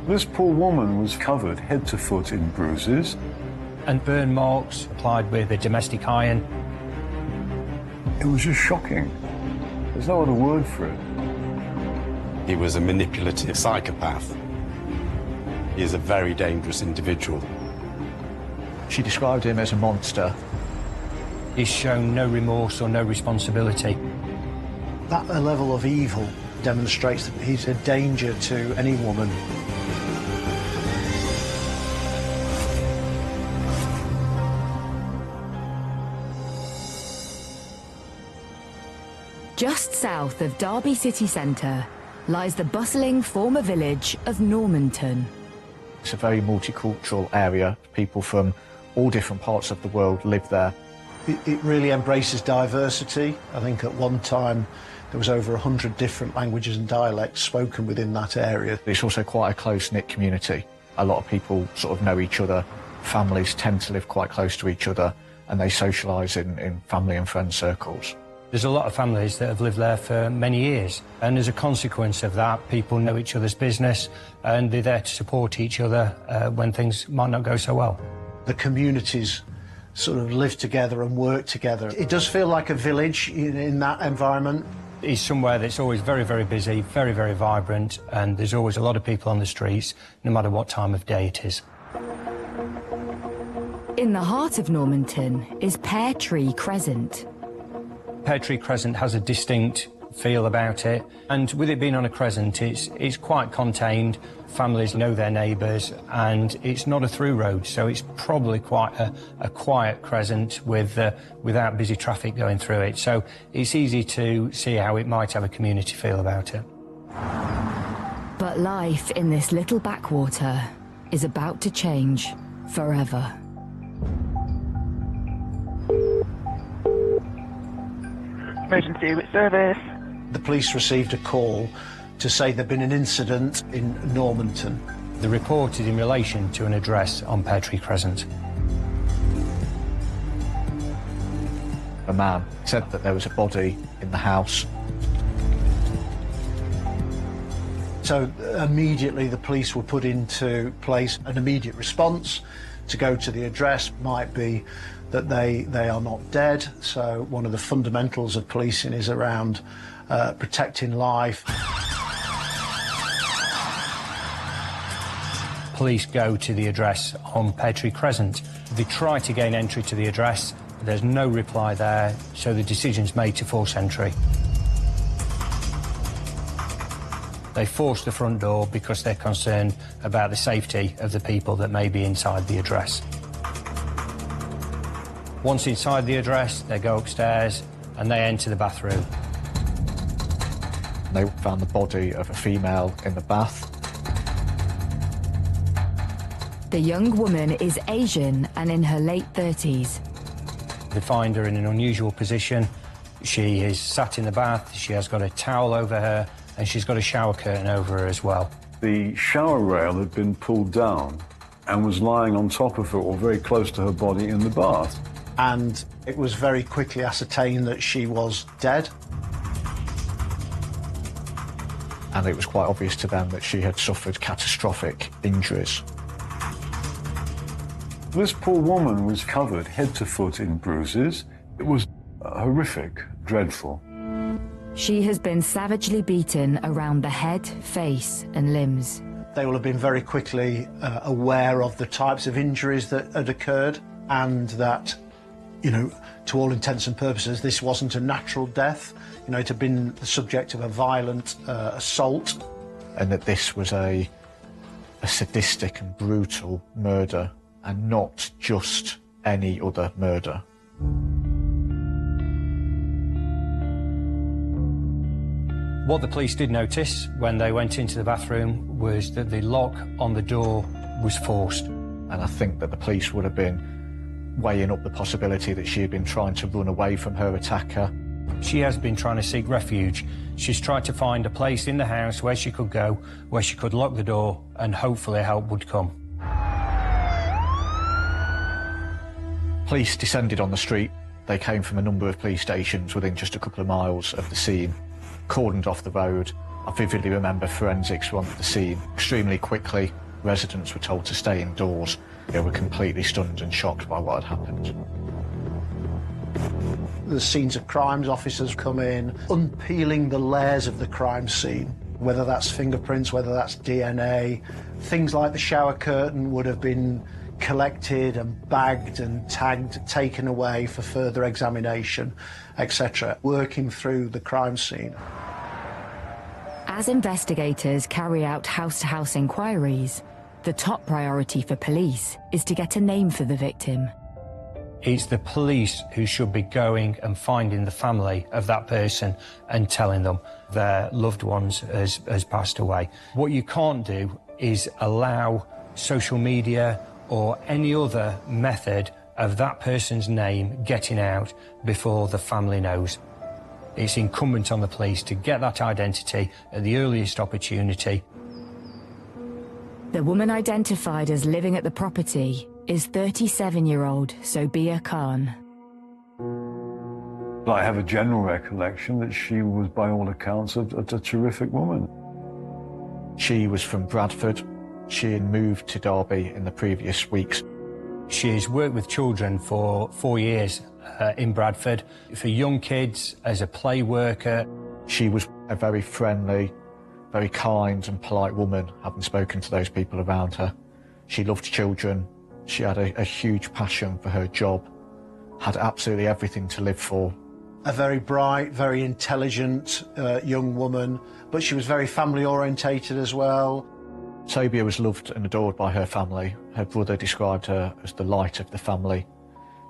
This poor woman was covered head to foot in bruises and burn marks applied with a domestic iron. It was just shocking. There's no other word for it. He was a manipulative psychopath. He is a very dangerous individual. She described him as a monster. He's shown no remorse or no responsibility. That level of evil demonstrates that he's a danger to any woman. Just south of Derby city centre lies the bustling former village of Normanton. It's a very multicultural area. People from all different parts of the world live there. It really embraces diversity. I think at one time there was over 100 different languages and dialects spoken within that area. It's also quite a close-knit community. A lot of people sort of know each other. Families tend to live quite close to each other and they socialise in family and friend circles. There's a lot of families that have lived there for many years, and as a consequence of that, people know each other's business and they're there to support each other when things might not go so well. The communities sort of live together and work together. It does feel like a village in that environment. It's somewhere that's always very, very busy, very, very vibrant, and there's always a lot of people on the streets, no matter what time of day it is. In the heart of Normanton is Pear Tree Crescent. Pear Tree Crescent has a distinct feel about it, and with it being on a crescent, it's quite contained. Families know their neighbours, and it's not a through road, so it's probably quite a quiet crescent without busy traffic going through it. So it's easy to see how it might have a community feel about it. But life in this little backwater is about to change forever. Emergency service. The police received a call to say there'd been an incident in Normanton. The report is in relation to an address on Pear Tree Crescent. A man said that there was a body in the house. So immediately the police were put into place. An immediate response to go to the address might be that they are not dead. So one of the fundamentals of policing is around protecting life. Police go to the address on Pear Tree Crescent. They try to gain entry to the address. There's no reply there, so the decision's made to force entry. They force the front door because they're concerned about the safety of the people that may be inside the address. Once inside the address, they go upstairs and they enter the bathroom. They found the body of a female in the bath. The young woman is Asian and in her late 30s. They find her in an unusual position. She is sat in the bath, she has got a towel over her, and she's got a shower curtain over her as well. The shower rail had been pulled down and was lying on top of her or very close to her body in the bath. And it was very quickly ascertained that she was dead. And it was quite obvious to them that she had suffered catastrophic injuries. This poor woman was covered head to foot in bruises. It was horrific, dreadful. She has been savagely beaten around the head, face and limbs. They will have been very quickly aware of the types of injuries that had occurred and that, you know, to all intents and purposes, this wasn't a natural death. You know, it had been the subject of a violent assault. And that this was a sadistic and brutal murder and not just any other murder. What the police did notice when they went into the bathroom was that the lock on the door was forced. And I think that the police would have been weighing up the possibility that she had been trying to run away from her attacker. She has been trying to seek refuge. She's tried to find a place in the house where she could go, where she could lock the door, and hopefully help would come. Police descended on the street. They came from a number of police stations within just a couple of miles of the scene, cordoned off the road, I vividly remember forensics were on the scene extremely quickly. Residents were told to stay indoors. They were completely stunned and shocked by what had happened. The scenes of crimes officers come in, unpeeling the layers of the crime scene, whether that's fingerprints, whether that's DNA. Things like the shower curtain would have been collected and bagged and tagged, taken away for further examination, etc., working through the crime scene. As investigators carry out house-to-house inquiries, the top priority for police is to get a name for the victim. It's the police who should be going and finding the family of that person and telling them their loved ones has passed away. What you can't do is allow social media or any other method of that person's name getting out before the family knows. It's incumbent on the police to get that identity at the earliest opportunity. The woman identified as living at the property is 37-year-old Sobhia Khan. I have a general recollection that she was, by all accounts, a terrific woman. She was from Bradford. She had moved to Derby in the previous weeks. She's worked with children for 4 years in Bradford, for young kids, as a play worker. She was a very friendly, very kind and polite woman, having spoken to those people around her. She loved children. She had a huge passion for her job, had absolutely everything to live for. A very bright, very intelligent young woman, but she was very family-orientated as well. Sobhia was loved and adored by her family. Her brother described her as the light of the family.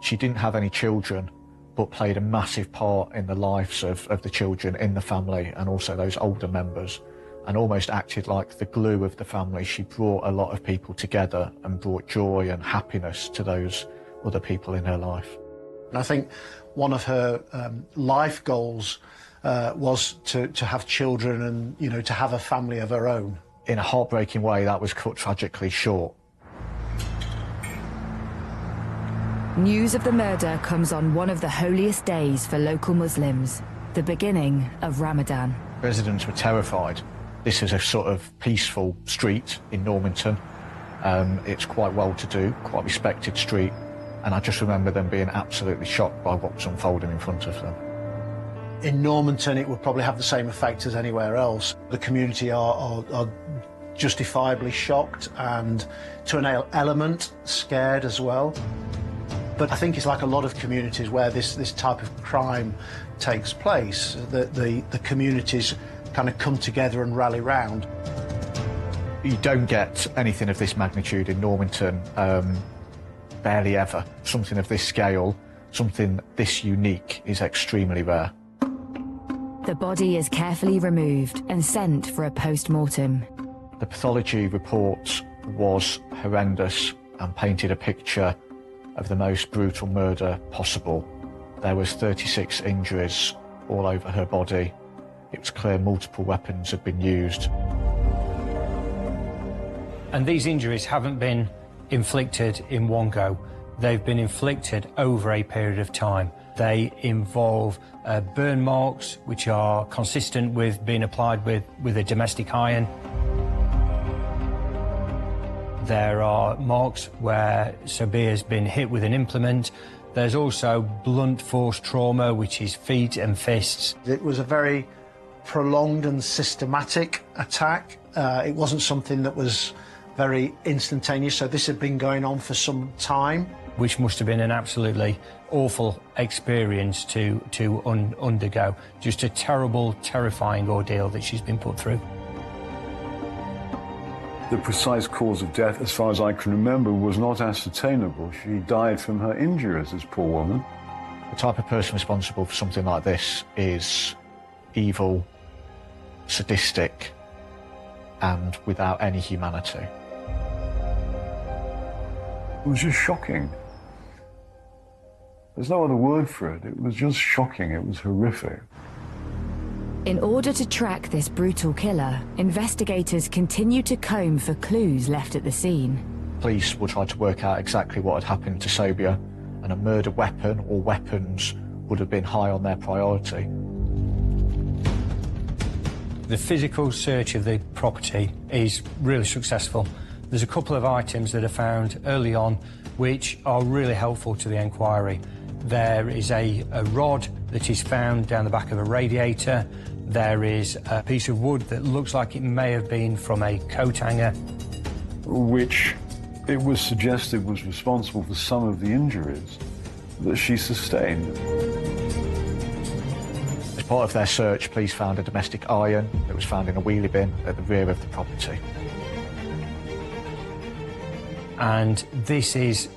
She didn't have any children, but played a massive part in the lives of the children in the family and also those older members, and almost acted like the glue of the family. She brought a lot of people together and brought joy and happiness to those other people in her life. And I think one of her life goals was to have children and, you know, to have a family of her own. In a heartbreaking way, that was cut tragically short. News of the murder comes on one of the holiest days for local Muslims, the beginning of Ramadan. Residents were terrified. This is a sort of peaceful street in Normanton. It's quite well-to-do, quite respected street, and I just remember them being absolutely shocked by what was unfolding in front of them. In Normanton, it would probably have the same effect as anywhere else. The community are justifiably shocked and, to an element, scared as well. But I think it's like a lot of communities where this type of crime takes place, that the communities kind of come together and rally round. You don't get anything of this magnitude in Normanton, barely ever. Something of this scale, something this unique, is extremely rare. The body is carefully removed and sent for a post-mortem. The pathology report was horrendous and painted a picture of the most brutal murder possible. There was 36 injuries all over her body. It was clear multiple weapons had been used. And these injuries haven't been inflicted in one go. They've been inflicted over a period of time. They involve burn marks, which are consistent with being applied with a domestic iron. There are marks where Sobhia has been hit with an implement. There's also blunt force trauma, which is feet and fists. It was a very prolonged and systematic attack. It wasn't something that was very instantaneous, so this had been going on for some time. Which must have been an absolutely awful experience to undergo. Just a terrible, terrifying ordeal that she's been put through. The precise cause of death, as far as I can remember, was not ascertainable. She died from her injuries, this poor woman. The type of person responsible for something like this is evil, sadistic, and without any humanity. It was just shocking. There's no other word for it. It was just shocking. It was horrific. In order to track this brutal killer, investigators continue to comb for clues left at the scene. Police will try to work out exactly what had happened to Sobhia, and a murder weapon or weapons would have been high on their priority. The physical search of the property is really successful. There's a couple of items that are found early on which are really helpful to the inquiry. There is a rod that is found down the back of a radiator. There is a piece of wood that looks like it may have been from a coat hanger, which it was suggested was responsible for some of the injuries that she sustained. As part of their search, police found a domestic iron that was found in a wheelie bin at the rear of the property. And this is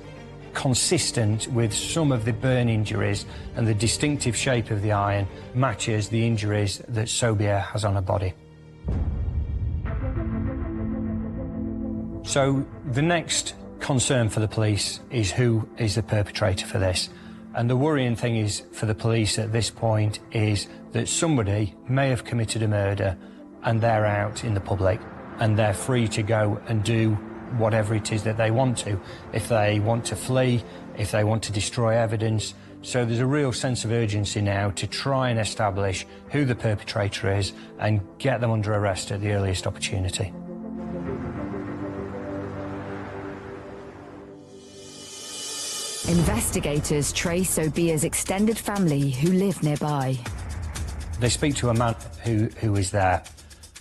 consistent with some of the burn injuries, and the distinctive shape of the iron matches the injuries that Sobhia has on her body. So the next concern for the police is who is the perpetrator for this. And the worrying thing is for the police at this point is that somebody may have committed a murder and they're out in the public and they're free to go and do whatever it is that they want to. If they want to flee, if they want to destroy evidence. So there's a real sense of urgency now to try and establish who the perpetrator is and get them under arrest at the earliest opportunity. Investigators trace Sobhia's extended family who live nearby. They speak to a man who is there.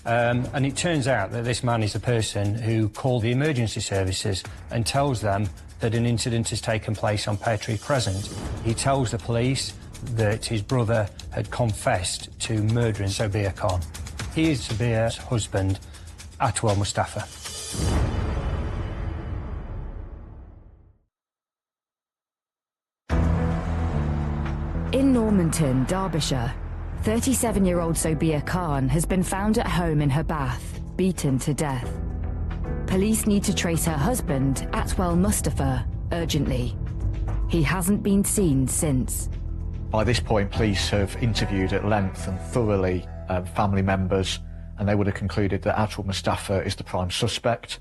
And it turns out that this man is a person who called the emergency services and tells them that an incident has taken place on Pear Tree Crescent. He tells the police that his brother had confessed to murdering Sobhia Khan. He is Sobhia's husband, Atual Mustafa. In Normanton, Derbyshire, 37-year-old Sobhia Khan has been found at home in her bath, beaten to death. Police need to trace her husband, Atual Mustafa, urgently. He hasn't been seen since. By this point, police have interviewed at length and thoroughly family members, and they would have concluded that Atual Mustafa is the prime suspect.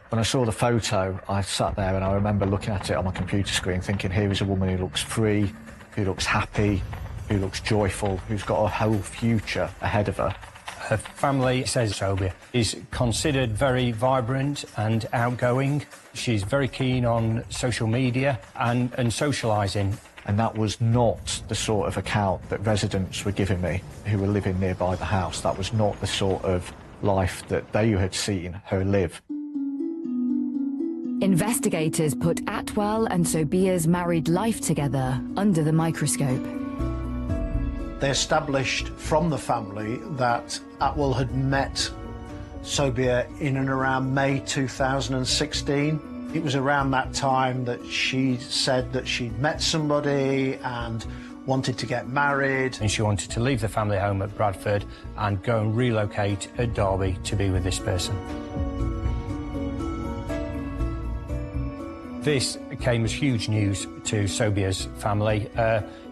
When I saw the photo, I sat there and I remember looking at it on my computer screen thinking, here is a woman who looks free, who looks happy, who looks joyful, who's got a whole future ahead of her. Her family says Sobhia is considered very vibrant and outgoing. She's very keen on social media and socialising. And that was not the sort of account that residents were giving me who were living nearby the house. That was not the sort of life that they had seen her live. Investigators put Atual and Sobhia's married life together under the microscope. They established from the family that Atual had met Sobhia in and around May 2016. It was around that time that she said that she'd met somebody and wanted to get married. And she wanted to leave the family home at Bradford and go and relocate at Derby to be with this person. This came as huge news to Sobhia's family.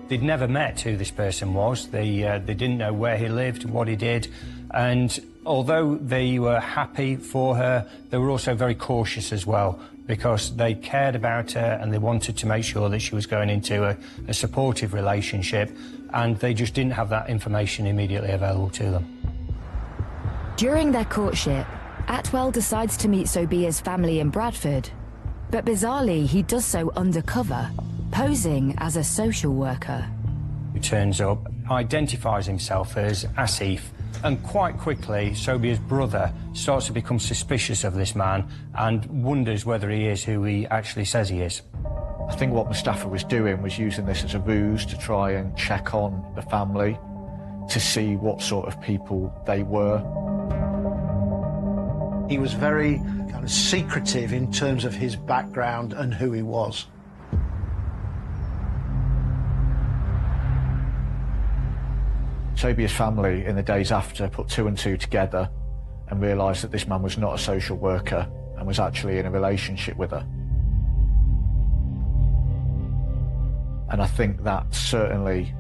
They'd never met who this person was. They didn't know where he lived, what he did. And although they were happy for her, they were also very cautious as well, because they cared about her and they wanted to make sure that she was going into a supportive relationship, and they just didn't have that information immediately available to them. During their courtship, Atual decides to meet Sobhia's family in Bradford. But bizarrely, he does so undercover, posing as a social worker. He turns up, identifies himself as Asif, and quite quickly, Sobhia's brother starts to become suspicious of this man and wonders whether he is who he actually says he is. I think what Mustafa was doing was using this as a ruse to try and check on the family, to see what sort of people they were. He was very kind of secretive in terms of his background and who he was. Sobhia's family, in the days after, put two and two together and realised that this man was not a social worker and was actually in a relationship with her. And I think that certainly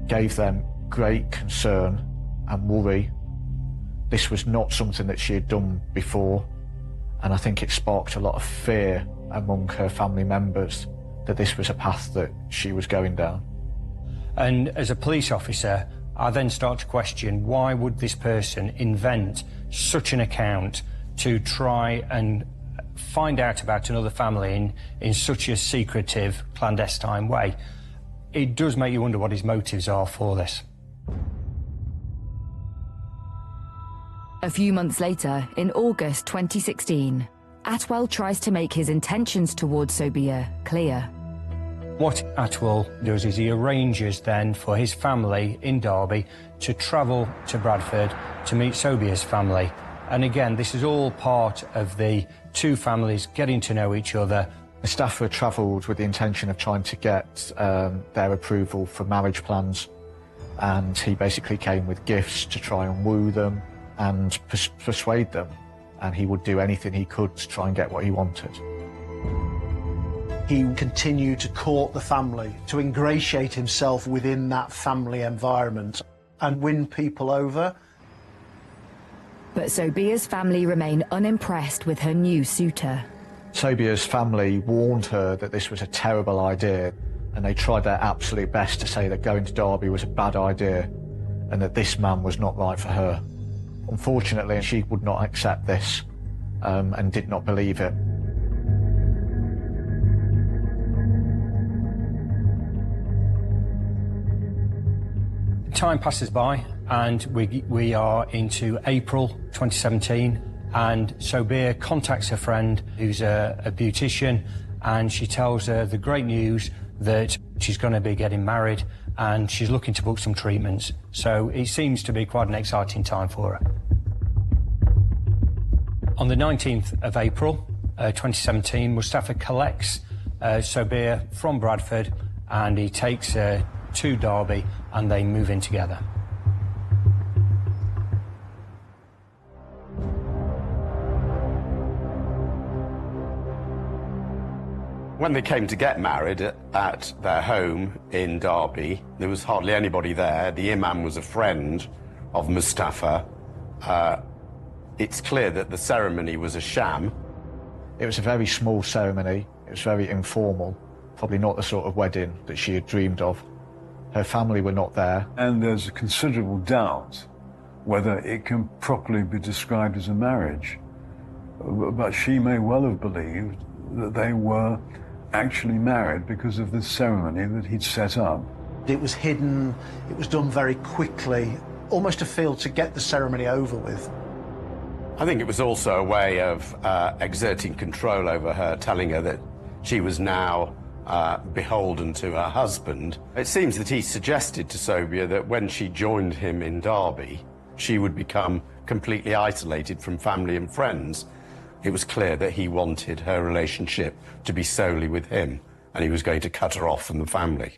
gave them great concern and worry. This was not something that she had done before, and I think it sparked a lot of fear among her family members that this was a path that she was going down. And as a police officer, I then start to question, why would this person invent such an account to try and find out about another family in such a secretive, clandestine way? It does make you wonder what his motives are for this. A few months later, in August 2016, Atwell tries to make his intentions towards Sobhia clear. What Atual does is he arranges then for his family in Derby to travel to Bradford to meet Sobhia's family. And again, this is all part of the two families getting to know each other. Mustafa travelled with the intention of trying to get their approval for marriage plans, and he basically came with gifts to try and woo them and persuade them, and he would do anything he could to try and get what he wanted. He continued to court the family, to ingratiate himself within that family environment and win people over. But Sobhia's family remain unimpressed with her new suitor. Sobhia's family warned her that this was a terrible idea, and they tried their absolute best to say that going to Derby was a bad idea and that this man was not right for her. Unfortunately, she would not accept this and did not believe it. Time passes by and we are into April 2017, and Sobhia contacts her friend who's a beautician, and she tells her the great news that she's going to be getting married and she's looking to book some treatments. So it seems to be quite an exciting time for her. On the 19th of April 2017, Mustafa collects Sobhia from Bradford and he takes her to Derby and they move in together. When they came to get married at their home in Derby, there was hardly anybody there. The imam was a friend of Mustafa. It's clear that the ceremony was a sham. It was a very small ceremony. It was very informal, probably not the sort of wedding that she had dreamed of. Her family were not there. And there's a considerable doubt whether it can properly be described as a marriage. But she may well have believed that they were actually married because of the ceremony that he'd set up. It was hidden, it was done very quickly, almost a feel to get the ceremony over with. I think it was also a way of exerting control over her, telling her that she was now beholden to her husband. It seems that he suggested to Sobhia that when she joined him in Derby, she would become completely isolated from family and friends. It was clear that he wanted her relationship to be solely with him, and he was going to cut her off from the family.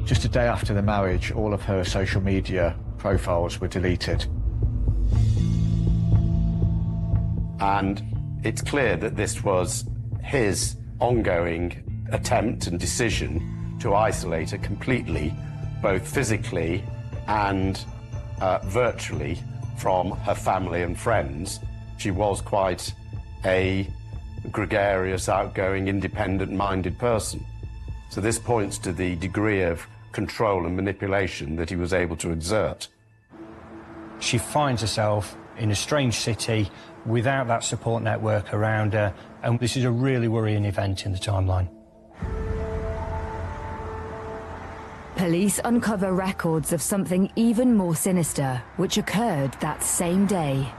Just a day after the marriage, all of her social media profiles were deleted. And it's clear that this was his ongoing attempt and decision to isolate her completely, both physically and virtually, from her family and friends. She was quite a gregarious, outgoing, independent-minded person. So this points to the degree of control and manipulation that he was able to exert. She finds herself in a strange city without that support network around her, and this is a really worrying event in the timeline. Police uncover records of something even more sinister, which occurred that same day.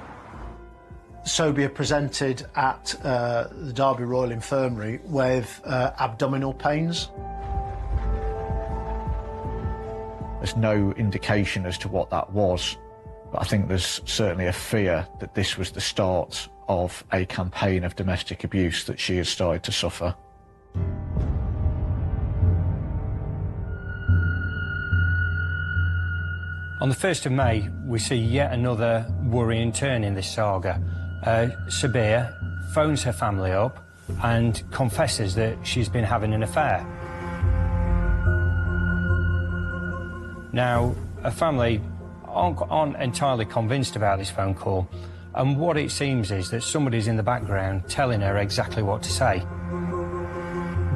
Sobhia presented at the Derby Royal Infirmary with abdominal pains. There's no indication as to what that was, but I think there's certainly a fear that this was the start of a campaign of domestic abuse that she had started to suffer. On the 1st of May, we see yet another worrying turn in this saga. Sobhia phones her family up and confesses that she's been having an affair. Now, her family aren't entirely convinced about this phone call, And what it seems is that somebody's in the background telling her exactly what to say.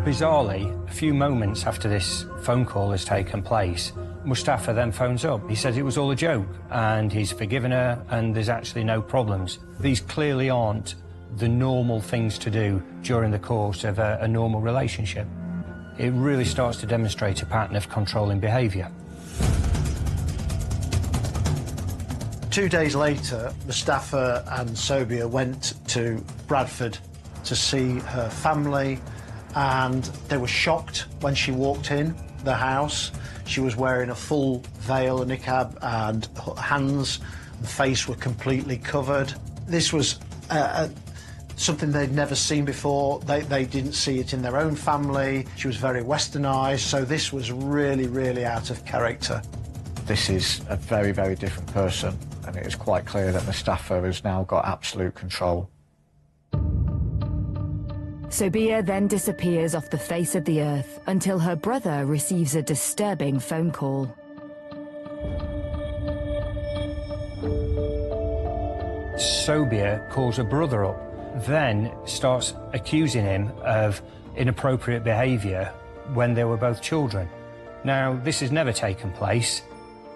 Bizarrely, a few moments after this phone call has taken place, Mustafa then phones up. He says it was all a joke and he's forgiven her and there's actually no problems. These clearly aren't the normal things to do during the course of a normal relationship. It really starts to demonstrate a pattern of controlling behaviour. 2 days later, Mustafa and Sobhia went to Bradford to see her family, and they were shocked when she walked in the house. She was wearing a full veil, a niqab, and her hands and face were completely covered. This was something they'd never seen before. They didn't see it in their own family. She was very westernised, so this was really, really out of character. This is a very, very different person, and it is quite clear that Mustafa has now got absolute control. Sobhia then disappears off the face of the earth until her brother receives a disturbing phone call. Sobhia calls her brother up, then starts accusing him of inappropriate behaviour when they were both children. Now, this has never taken place,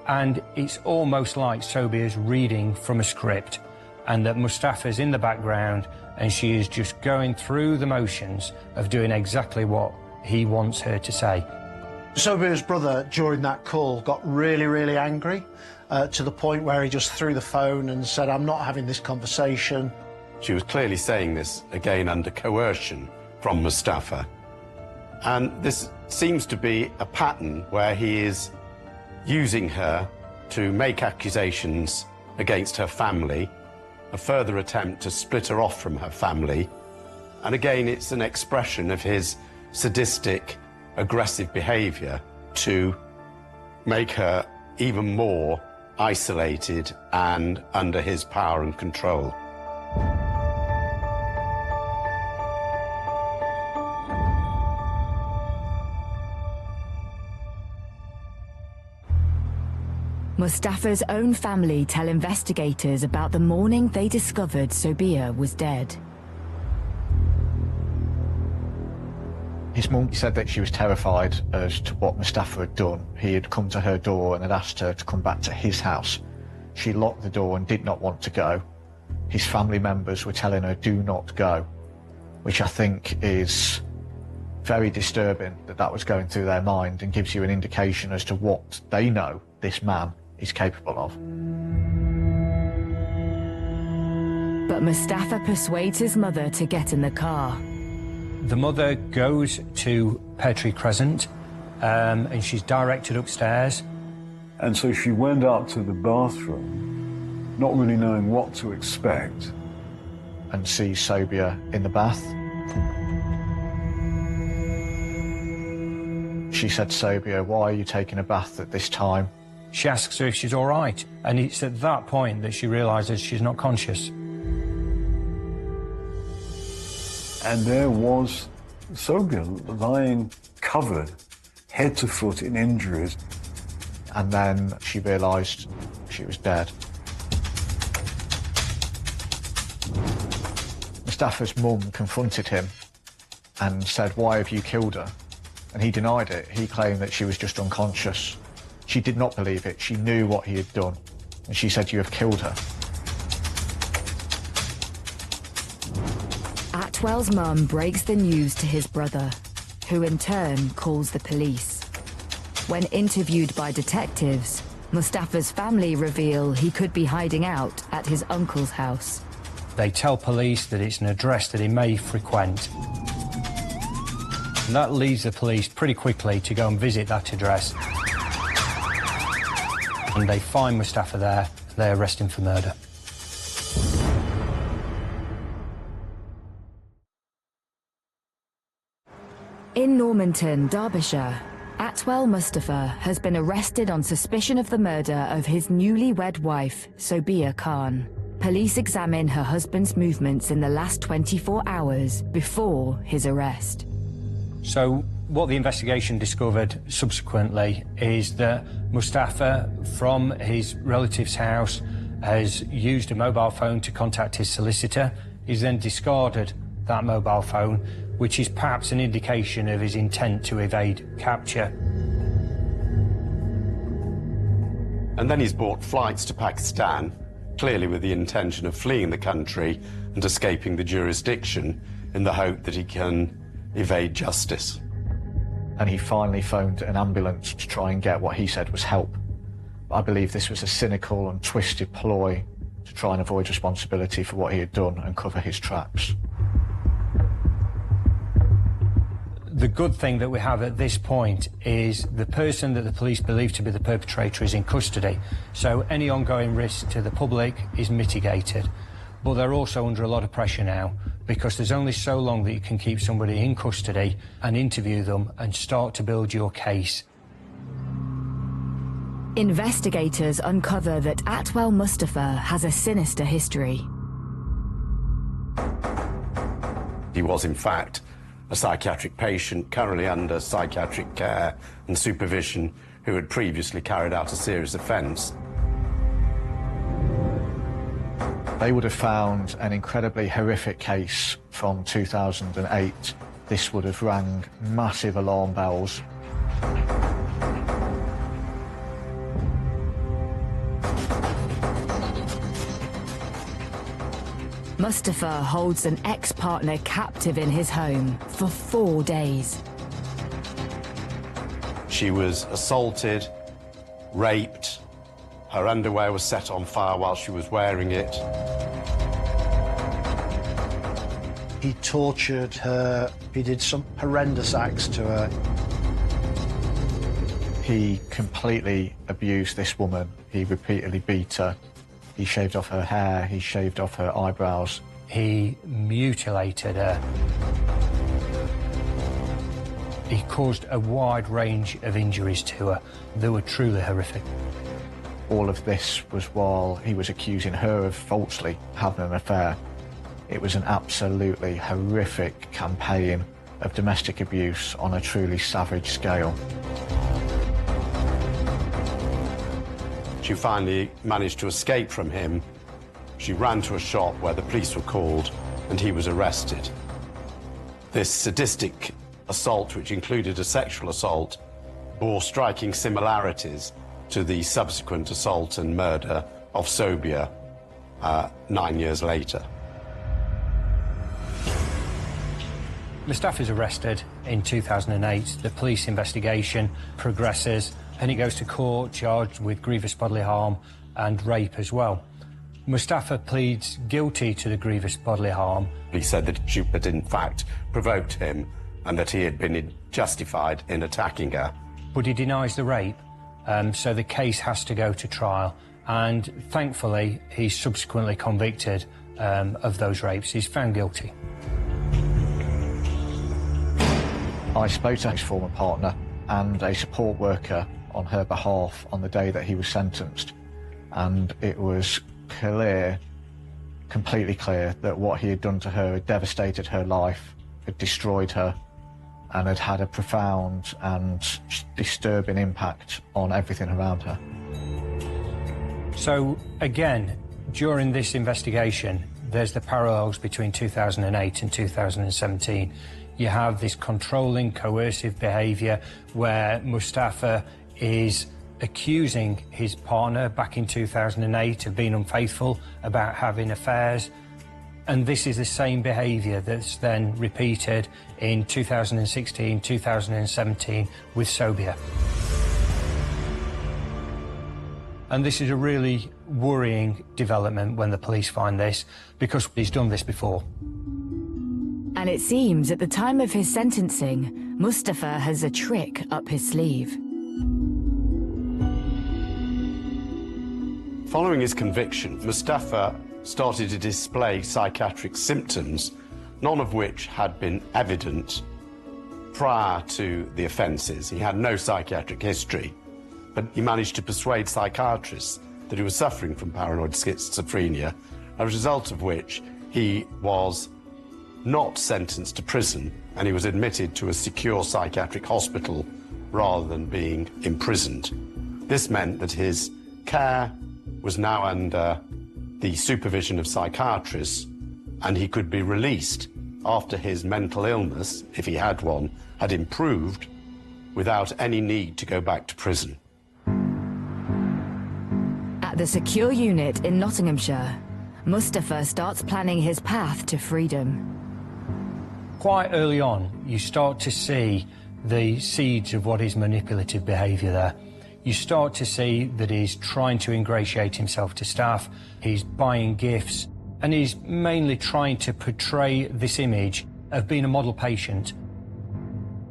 and it's almost like Sobhia's reading from a script, and that Mustafa's in the background and she is just going through the motions of doing exactly what he wants her to say. Sobhia's brother, during that call, got really, really angry to the point where he just threw the phone and said, "I'm not having this conversation." She was clearly saying this, again, under coercion from Mustafa. And this seems to be a pattern where he is using her to make accusations against her family, a further attempt to split her off from her family. And again, it's an expression of his sadistic, aggressive behaviour to make her even more isolated and under his power and control. Mustafa's own family tell investigators about the morning they discovered Sobhia was dead. His mum said that she was terrified as to what Mustafa had done. He had come to her door and had asked her to come back to his house. She locked the door and did not want to go. His family members were telling her, "Do not go," which I think is very disturbing that that was going through their mind, and gives you an indication as to what they know this man is capable of. But Mustafa persuades his mother to get in the car. The mother goes to Petrie Crescent and she's directed upstairs. And so she went up to the bathroom, not really knowing what to expect. And sees Sobhia in the bath. She said to Sobhia, "Why are you taking a bath at this time?" She asks her if she's all right, and it's at that point that she realises she's not conscious. And there was Sobhia lying covered, head to foot in injuries. And then she realised she was dead. Mustafa's mum confronted him and said, "Why have you killed her?" And he denied it. He claimed that she was just unconscious. She did not believe it. She knew what he had done. And she said, "You have killed her." Atwell's mum breaks the news to his brother, who in turn calls the police. When interviewed by detectives, Mustafa's family reveal he could be hiding out at his uncle's house. They tell police that it's an address that he may frequent. And that leads the police pretty quickly to go and visit that address. And they find Mustafa there, and they arrest him for murder. In Normanton, Derbyshire, Atual Mustafa has been arrested on suspicion of the murder of his newlywed wife, Sobhia Khan. Police examine her husband's movements in the last 24 hours before his arrest. So what the investigation discovered subsequently is that Mustafa, from his relative's house, has used a mobile phone to contact his solicitor. He's then discarded that mobile phone, which is perhaps an indication of his intent to evade capture. And then he's bought flights to Pakistan, clearly with the intention of fleeing the country and escaping the jurisdiction in the hope that he can evade justice. And he finally phoned an ambulance to try and get what he said was help. I believe this was a cynical and twisted ploy to try and avoid responsibility for what he had done and cover his tracks. The good thing that we have at this point is the person that the police believe to be the perpetrator is in custody, so any ongoing risk to the public is mitigated. But they're also under a lot of pressure now, because there's only so long that you can keep somebody in custody and interview them and start to build your case. Investigators uncover that Atual Mustafa has a sinister history. He was, in fact, a psychiatric patient currently under psychiatric care and supervision who had previously carried out a serious offence. They would have found an incredibly horrific case from 2008. This would have rang massive alarm bells. Mustafa holds an ex-partner captive in his home for 4 days. She was assaulted, raped, her underwear was set on fire while she was wearing it. He tortured her, he did some horrendous acts to her. He completely abused this woman. He repeatedly beat her. He shaved off her hair, he shaved off her eyebrows. He mutilated her. He caused a wide range of injuries to her that were truly horrific. All of this was while he was accusing her of falsely having an affair. It was an absolutely horrific campaign of domestic abuse on a truly savage scale. She finally managed to escape from him. She ran to a shop where the police were called and he was arrested. This sadistic assault, which included a sexual assault, bore striking similarities to the subsequent assault and murder of Sobhia 9 years later. Mustafa is arrested in 2008. The police investigation progresses and he goes to court charged with grievous bodily harm and rape as well. Mustafa pleads guilty to the grievous bodily harm. He said that she had in fact provoked him and that he had been justified in attacking her. But he denies the rape, so the case has to go to trial. And thankfully, he's subsequently convicted of those rapes. He's found guilty. I spoke to his former partner and a support worker on her behalf on the day that he was sentenced, and it was clear, completely clear, that what he had done to her had devastated her life, had destroyed her, and had had a profound and disturbing impact on everything around her. So again, during this investigation, there's the parallels between 2008 and 2017. You have this controlling, coercive behaviour where Mustafa is accusing his partner back in 2008 of being unfaithful, about having affairs. And this is the same behaviour that's then repeated in 2016, 2017 with Sobhia. And this is a really worrying development when the police find this, because he's done this before. And it seems at the time of his sentencing, Mustafa has a trick up his sleeve. Following his conviction, Mustafa started to display psychiatric symptoms, none of which had been evident prior to the offences. He had no psychiatric history, but he managed to persuade psychiatrists that he was suffering from paranoid schizophrenia, as a result of which he was not sentenced to prison and he was admitted to a secure psychiatric hospital rather than being imprisoned. This meant that his care was now under the supervision of psychiatrists, and he could be released after his mental illness, if he had one, had improved, without any need to go back to prison. At the secure unit in Nottinghamshire, Mustafa starts planning his path to freedom. Quite early on, you start to see the seeds of what is manipulative behaviour there. You start to see that he's trying to ingratiate himself to staff, he's buying gifts, and he's mainly trying to portray this image of being a model patient.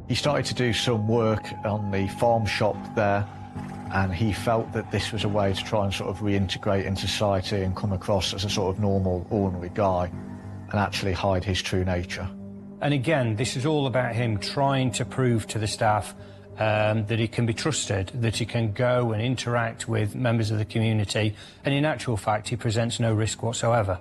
He started to do some work on the farm shop there, and he felt that this was a way to try and sort of reintegrate in society and come across as a sort of normal, ordinary guy and actually hide his true nature. And again, this is all about him trying to prove to the staff that he can be trusted, that he can go and interact with members of the community, and in actual fact, he presents no risk whatsoever.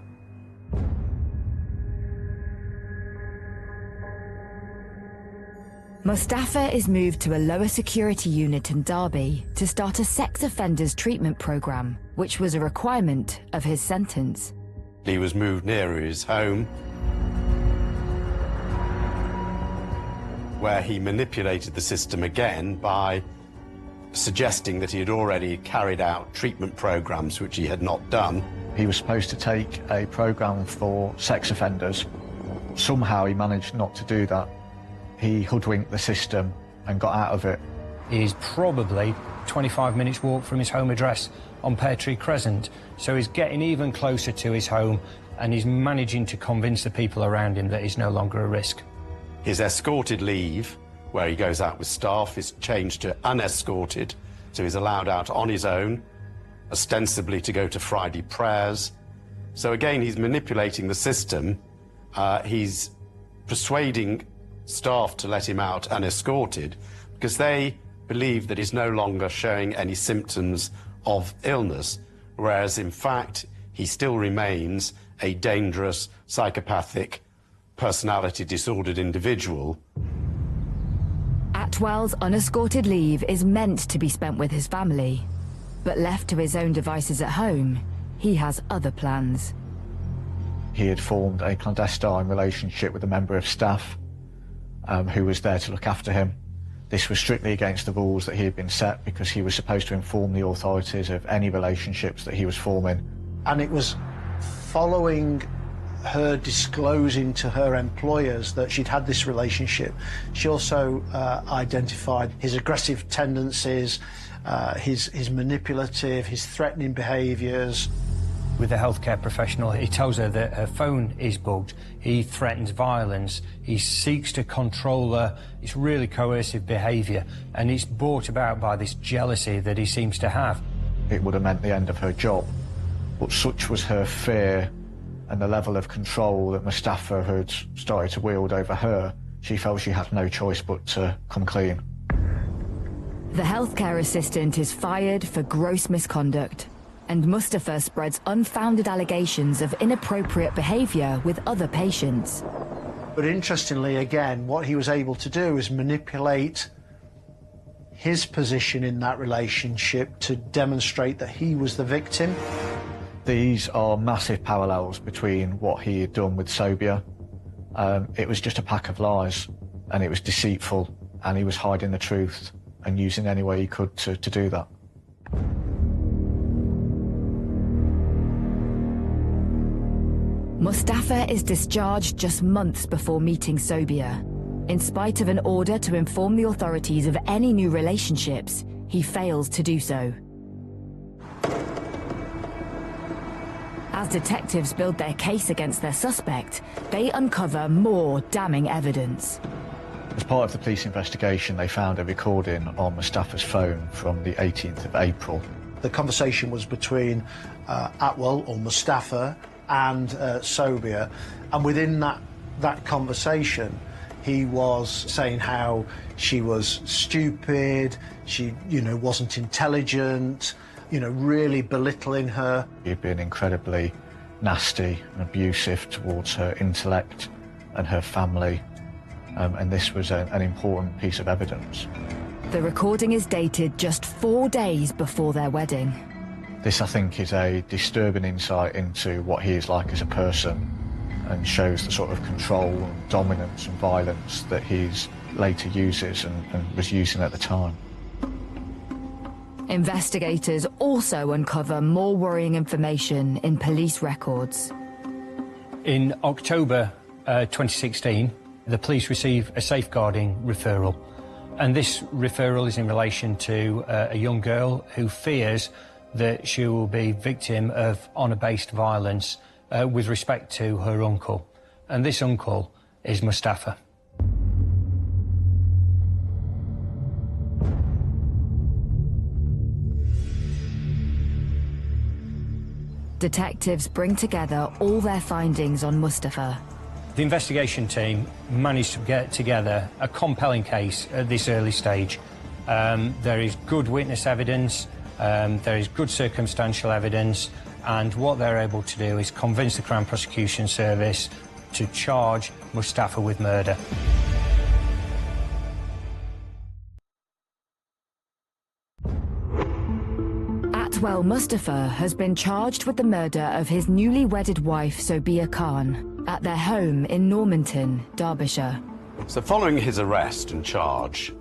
Mustafa is moved to a lower security unit in Derby to start a sex offenders treatment programme, which was a requirement of his sentence. He was moved nearer his home, where he manipulated the system again by suggesting that he had already carried out treatment programs which he had not done. He was supposed to take a program for sex offenders. Somehow he managed not to do that. He hoodwinked the system and got out of it. He's probably 25 minutes walk from his home address on Pear Tree Crescent, so he's getting even closer to his home, and he's managing to convince the people around him that he's no longer a risk. His escorted leave, where he goes out with staff, is changed to unescorted, so he's allowed out on his own, ostensibly to go to Friday prayers. So again, he's manipulating the system. He's persuading staff to let him out unescorted because they believe that he's no longer showing any symptoms of illness, whereas in fact he still remains a dangerous, psychopathic, personality disordered individual. Atwell's unescorted leave is meant to be spent with his family, but left to his own devices at home, he has other plans. He had formed a clandestine relationship with a member of staff who was there to look after him. This was strictly against the rules that he had been set because he was supposed to inform the authorities of any relationships that he was forming. And it was following her disclosing to her employers that she'd had this relationship. She also identified his aggressive tendencies, his manipulative, his threatening behaviours. With a healthcare professional, he tells her that her phone is bugged. He threatens violence. He seeks to control her. It's really coercive behaviour, and it's brought about by this jealousy that he seems to have. It would have meant the end of her job, but such was her fear and the level of control that Mustafa had started to wield over her, she felt she had no choice but to come clean. The healthcare assistant is fired for gross misconduct, and Mustafa spreads unfounded allegations of inappropriate behaviour with other patients. But interestingly, again, what he was able to do is manipulate his position in that relationship to demonstrate that he was the victim. These are massive parallels between what he had done with Sobhia. It was just a pack of lies, and it was deceitful, and he was hiding the truth and using any way he could to do that. Mustafa is discharged just months before meeting Sobhia. In spite of an order to inform the authorities of any new relationships, he fails to do so. As detectives build their case against their suspect, they uncover more damning evidence. As part of the police investigation, they found a recording on Mustafa's phone from the 18th of April. The conversation was between Atwal, or Mustafa, and Sobhia, and within that conversation, he was saying how she was stupid, she, wasn't intelligent, really belittling her. He'd been incredibly nasty and abusive towards her intellect and her family, and this was an important piece of evidence. The recording is dated just 4 days before their wedding. This, I think, is a disturbing insight into what he is like as a person and shows the sort of control and dominance and violence that he's later uses and was using at the time. Investigators also uncover more worrying information in police records. In October 2016, the police receive a safeguarding referral. And this referral is in relation to a young girl who fears that she will be victim of honour-based violence with respect to her uncle. And this uncle is Mustafa. Detectives bring together all their findings on Mustafa. The investigation team managed to get together a compelling case at this early stage. There is good witness evidence, there is good circumstantial evidence, and what they're able to do is convince the Crown Prosecution Service to charge Mustafa with murder. Atual Mustafa has been charged with the murder of his newly wedded wife, Sobhia Khan, at their home in Normanton, Derbyshire. So following his arrest and charge,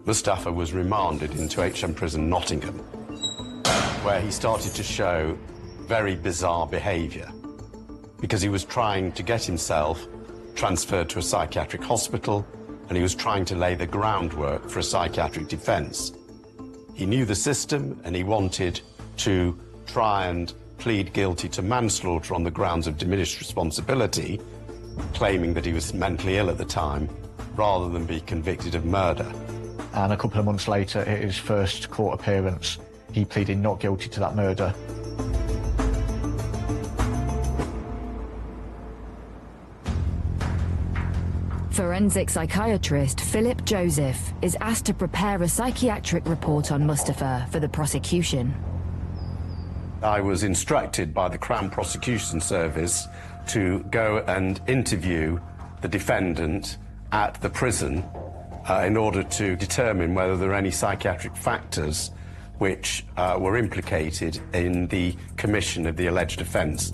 Mustafa was remanded into HM Prison Nottingham, where he started to show very bizarre behaviour, because he was trying to get himself transferred to a psychiatric hospital, and he was trying to lay the groundwork for a psychiatric defence. He knew the system, and he wanted to try and plead guilty to manslaughter on the grounds of diminished responsibility, claiming that he was mentally ill at the time, rather than be convicted of murder. And a couple of months later, at his first court appearance, he pleaded not guilty to that murder. Forensic psychiatrist Philip Joseph is asked to prepare a psychiatric report on Mustafa for the prosecution. I was instructed by the Crown Prosecution Service to go and interview the defendant at the prison in order to determine whether there are any psychiatric factors which were implicated in the commission of the alleged offence.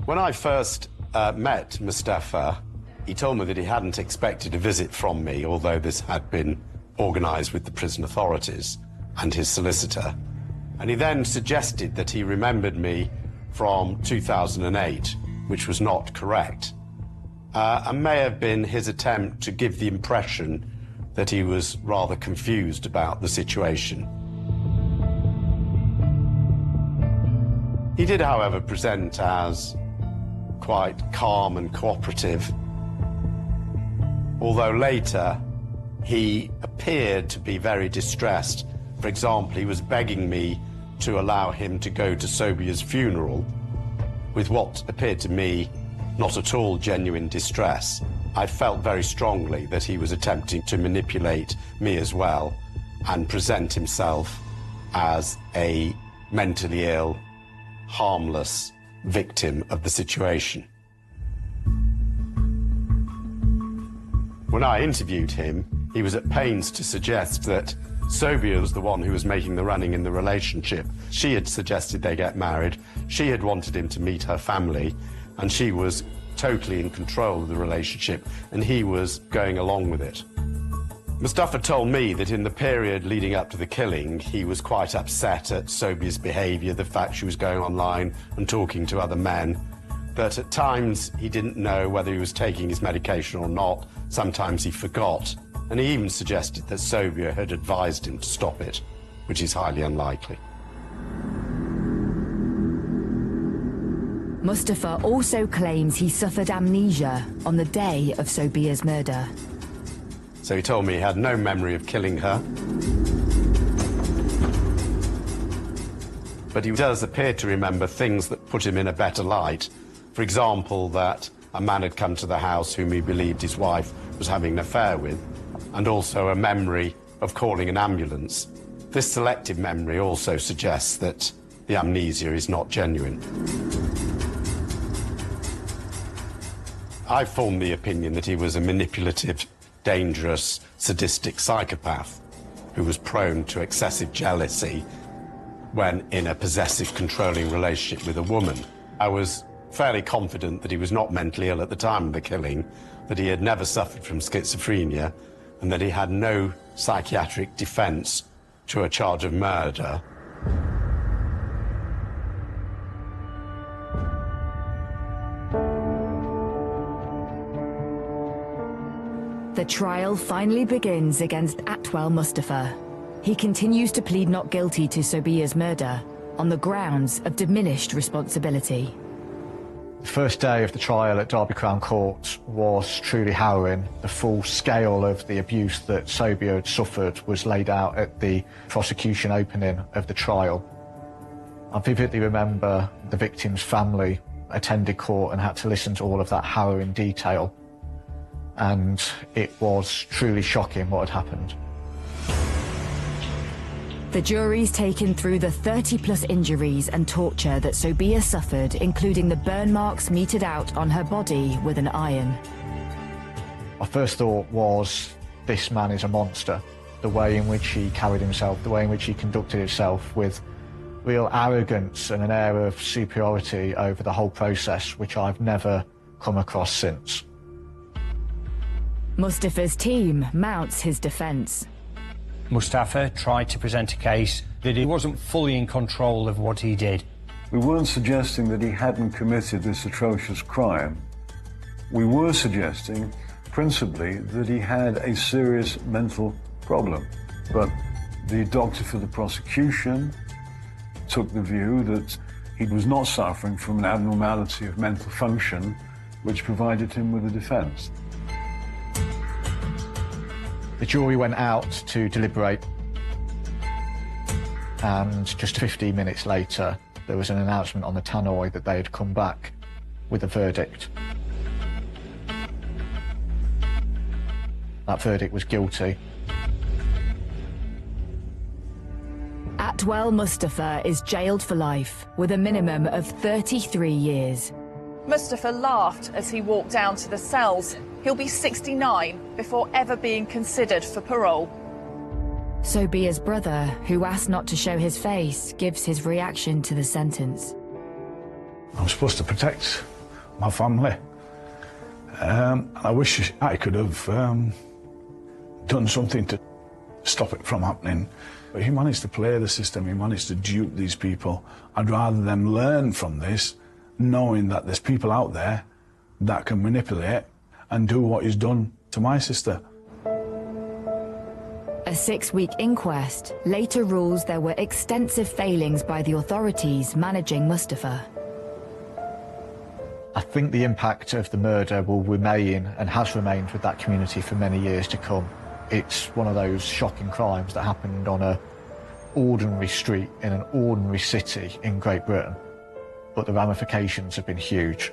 When I first met Mustafa, he told me that he hadn't expected a visit from me, although this had been organised with the prison authorities and his solicitor. And he then suggested that he remembered me from 2008, which was not correct, and may have been his attempt to give the impression that he was rather confused about the situation. He did, however, present as quite calm and cooperative, although later he appeared to be very distressed. For example, he was begging me to allow him to go to Sobhia's funeral with what appeared to me not at all genuine distress. I felt very strongly that he was attempting to manipulate me as well and present himself as a mentally ill, harmless victim of the situation. When I interviewed him, he was at pains to suggest that Sobhia was the one who was making the running in the relationship. She had suggested they get married, she had wanted him to meet her family, and she was totally in control of the relationship, and he was going along with it. Mustafa told me that in the period leading up to the killing, he was quite upset at Sobhia's behaviour, the fact she was going online and talking to other men, that at times he didn't know whether he was taking his medication or not, sometimes he forgot, and he even suggested that Sobhia had advised him to stop it, which is highly unlikely. Mustafa also claims he suffered amnesia on the day of Sobhia's murder. So he told me he had no memory of killing her, but he does appear to remember things that put him in a better light. For example, that a man had come to the house whom he believed his wife was having an affair with, and also a memory of calling an ambulance. This selective memory also suggests that the amnesia is not genuine. I formed the opinion that he was a manipulative, dangerous, sadistic psychopath who was prone to excessive jealousy when in a possessive, controlling relationship with a woman. I was fairly confident that he was not mentally ill at the time of the killing, that he had never suffered from schizophrenia, and that he had no psychiatric defence to a charge of murder. The trial finally begins against Atual Mustafa. He continues to plead not guilty to Sobhia's murder on the grounds of diminished responsibility. The first day of the trial at Derby Crown Court was truly harrowing. The full scale of the abuse that Sobhia had suffered was laid out at the prosecution opening of the trial. I vividly remember the victim's family attended court and had to listen to all of that harrowing detail. And it was truly shocking what had happened. The jury's taken through the 30-plus injuries and torture that Sobhia suffered, including the burn marks meted out on her body with an iron. My first thought was, this man is a monster. The way in which he carried himself, the way in which he conducted himself with real arrogance and an air of superiority over the whole process, which I've never come across since. Mustafa's team mounts his defence. Mustafa tried to present a case that he wasn't fully in control of what he did. We weren't suggesting that he hadn't committed this atrocious crime. We were suggesting, principally, that he had a serious mental problem. But the doctor for the prosecution took the view that he was not suffering from an abnormality of mental function, which provided him with a defence. The jury went out to deliberate, and just 15 minutes later, there was an announcement on the tannoy that they had come back with a verdict. That verdict was guilty. Atual Mustafa is jailed for life, with a minimum of 33 years. Mustafa laughed as he walked down to the cells. He'll be 69 before ever being considered for parole. Sobhia's brother, who asked not to show his face, gives his reaction to the sentence. I'm supposed to protect my family. I wish I could have done something to stop it from happening. But he managed to play the system, he managed to dupe these people. I'd rather them learn from this, knowing that there's people out there that can manipulate and do what he's done to my sister. A 6-week inquest later rules there were extensive failings by the authorities managing Mustafa. I think the impact of the murder will remain and has remained with that community for many years to come. It's one of those shocking crimes that happened on an ordinary street in an ordinary city in Great Britain, but the ramifications have been huge.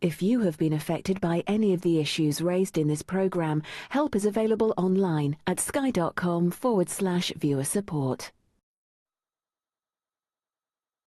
If you have been affected by any of the issues raised in this programme, help is available online at sky.com/viewer support.